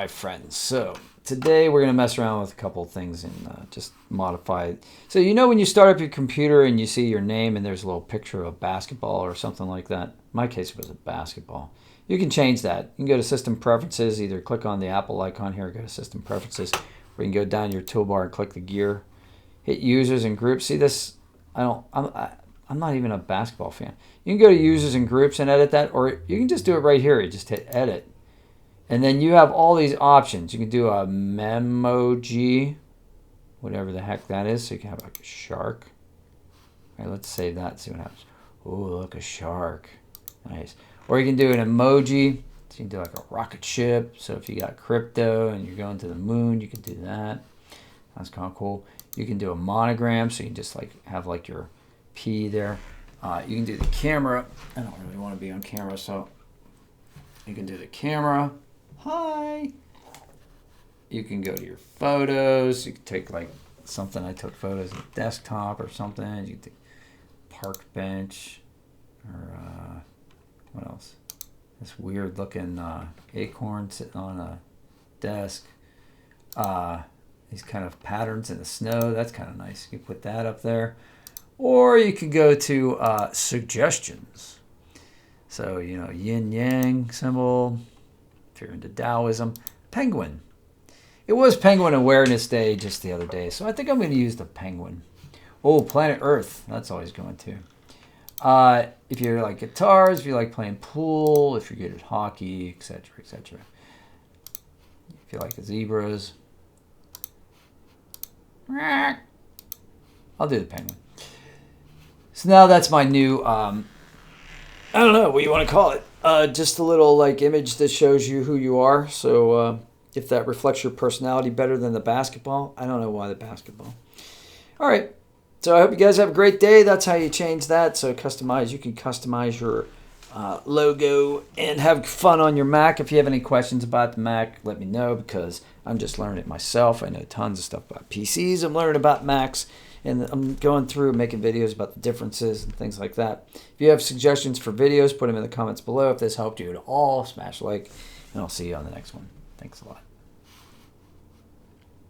Hi friends, so today we're going to mess around with a couple of things and just modify it. So you know when you start up your computer and you see your name and there's a little picture of a basketball or something like that? In my case it was a basketball. You can change that. You can go to System Preferences, either click on the Apple icon here, go to System Preferences, or you can go down your toolbar and click the gear. Hit Users and Groups. See this? I'm not even a basketball fan. You can go to Users and Groups and edit that, or you can just do it right here. You just hit Edit. And then you have all these options. You can do a memoji, whatever the heck that is. So you can have like a shark. All right, let's save that, see what happens. Oh, look, a shark. Nice. Or you can do an emoji. So you can do like a rocket ship. So if you got crypto and you're going to the moon, you can do that. That's kind of cool. You can do a monogram. So you can just like have like your P there. You can do the camera. I don't really want to be on camera, so you can do the camera. Hi. You can go to your photos. You can take like something. I took photos of desktop or something. You can take park bench or what else? This weird looking acorn sitting on a desk. These kind of patterns in the snow. That's kind of nice. You can put that up there. Or you can go to suggestions. So, you know, yin yang symbol. If you're into Taoism, penguin. It was Penguin Awareness Day just the other day, so I think I'm going to use the penguin. Oh, Planet Earth. That's always going to. If you like guitars, if you like playing pool, if you're good at hockey, etc., etc. If you like the zebras. I'll do the penguin. So now that's my new, I don't know what you want to call it. Just a little like image that shows you who you are. So if that reflects your personality better than the basketball, I don't know why the basketball. All right. So I hope you guys have a great day. That's how you change that. So customize. You can customize your logo and have fun on your Mac. If you have any questions about the Mac, let me know because I'm just learning it myself. I know tons of stuff about PCs. I'm learning about Macs. And I'm going through making videos about the differences and things like that. If you have suggestions for videos, put them in the comments below. If this helped you at all, smash like, and I'll see you on the next one. Thanks a lot.